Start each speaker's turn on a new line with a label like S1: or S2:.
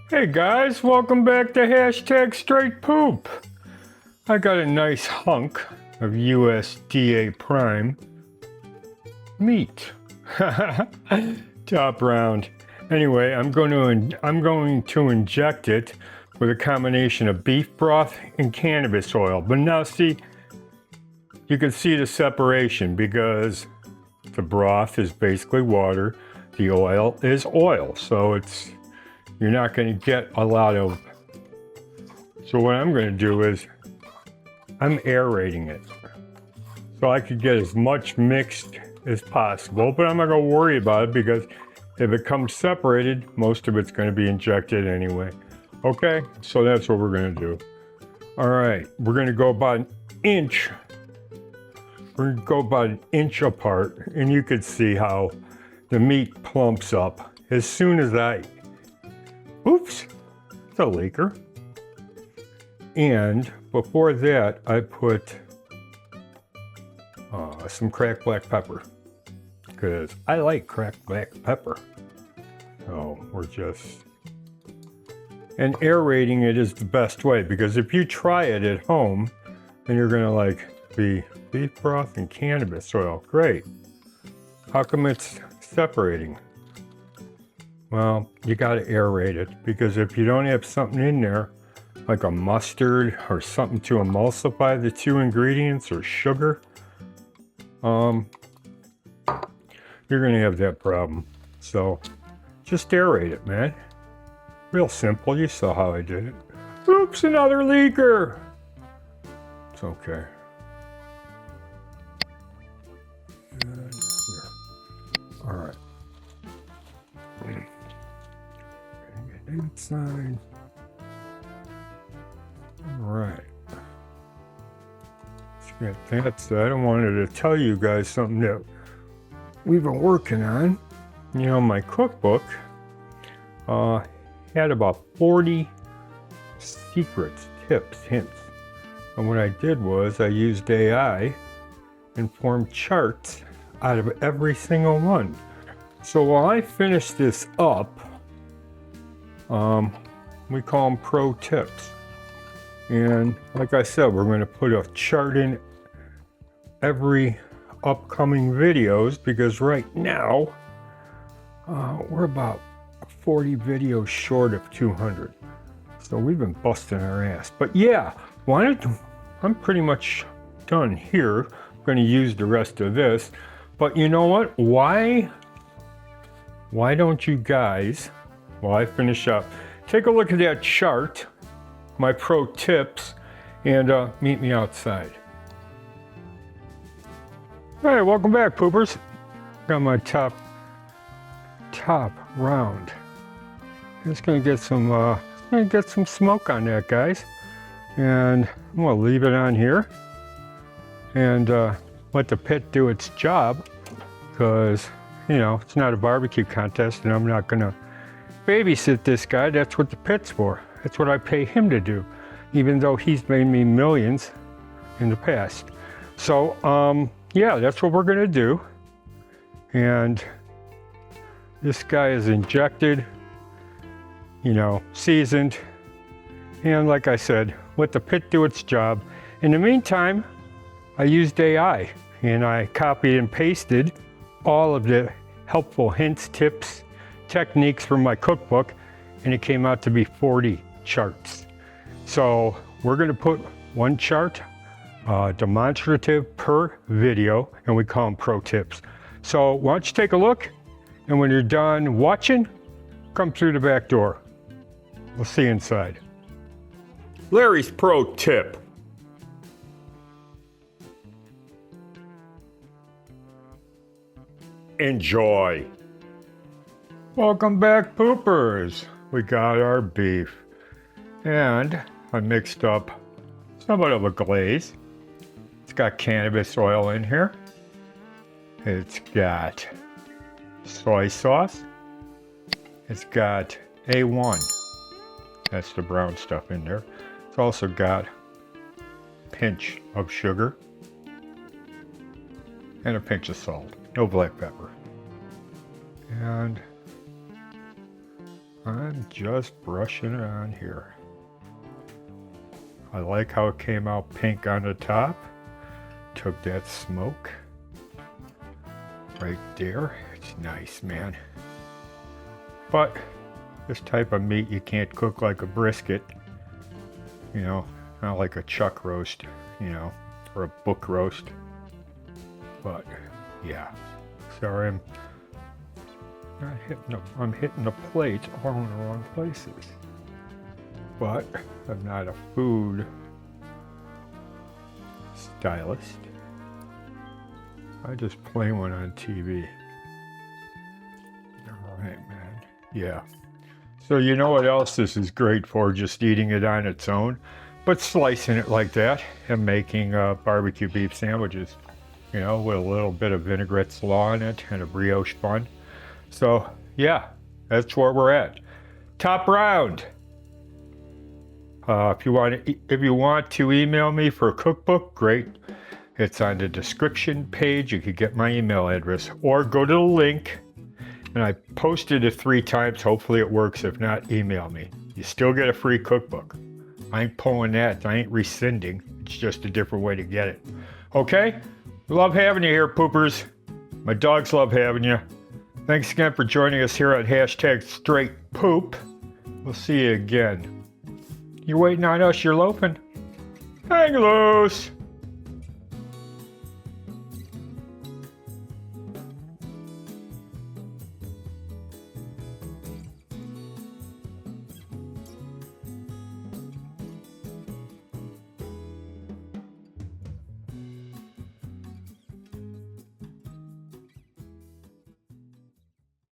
S1: Hey guys, welcome back to hashtag straight poop. I got a nice hunk of USDA prime meat. Top round. Anyway, I'm going to inject it with a combination of beef broth and cannabis oil. But now see, you can see the separation because the broth is basically water, the oil is oil, so you're not going to get a lot of. So what I'm going to do is I'm aerating it so I could get as much mixed as possible, but I'm not going to worry about it because if it comes separated, most of it's going to be injected anyway. Okay, so that's what we're going to do. All right, we're going to go about an inch. We're going to go about an inch apart, and you could see how the meat plumps up as soon as oops, it's a leaker. And before that, I put some cracked black pepper because I like cracked black pepper. So and aerating it is the best way, because if you try it at home and you're gonna like beef broth and cannabis oil, great. How come it's separating? Well, you gotta aerate it, because if you don't have something in there, like a mustard or something to emulsify the two ingredients, or sugar, you're gonna have that problem. So just aerate it, man. Real simple, you saw how I did it. Oops, another leaker. It's okay. And here. All right. Inside. All right. Let's get that set. I wanted to tell you guys something that we've been working on. You know, my cookbook had about 40 secrets, tips, hints. And what I did was I used AI and formed charts out of every single one. So while I finish this up, we call them pro tips. And like I said, we're going to put a chart in every upcoming videos, because right now we're about 40 videos short of 200. So we've been busting our ass. But yeah, I'm pretty much done here. I'm going to use the rest of this. But you know what? Why don't you guys, while I finish up, take a look at that chart, my pro tips, and meet me outside. All right, welcome back, poopers. Got my top round. Just gonna get some smoke on that, guys, and I'm gonna leave it on here and let the pit do its job, because you know it's not a barbecue contest, and I'm not gonna babysit this guy. That's what the pit's for. That's what I pay him to do, even though he's made me millions in the past. So yeah, that's what we're gonna do. And this guy is injected, you know, seasoned, and like I said, let the pit do its job. In the meantime, I used AI and I copied and pasted all of the helpful hints, tips, techniques from my cookbook, and it came out to be 40 charts. So we're going to put one chart demonstrative per video, and we call them pro tips. So why don't you take a look, and when you're done watching, come through the back door. We'll see you inside. Larry's pro tip. Enjoy. Welcome back, poopers. We got our beef, and I mixed up somewhat of a glaze. It's got cannabis oil in here. It's got soy sauce. It's got A1. That's the brown stuff in there. It's also got a pinch of sugar and a pinch of salt. No black pepper. And I'm just brushing it on here. I like how it came out pink on the top. Took that smoke right there. It's nice, man. But this type of meat you can't cook like a brisket, you know, not like a chuck roast, you know, or a book roast. But yeah, sorry, I'm hitting the plates all in the wrong places. But I'm not a food stylist. I just play one on TV. All right, man. Yeah. So you know what else this is great for? Just eating it on its own, but slicing it like that and making barbecue beef sandwiches, you know, with a little bit of vinaigrette slaw in it and a brioche bun. So yeah, that's where we're at. Top round. If you want to email me for a cookbook, great. It's on the description page. You could get my email address or go to the link. And I posted it 3 times. Hopefully it works. If not, email me. You still get a free cookbook. I ain't pulling that. I ain't rescinding. It's just a different way to get it. Okay? Love having you here, poopers. My dogs love having you. Thanks again for joining us here on #StraightPoop. We'll see you again. You're waiting on us. You're loafing. Hang loose.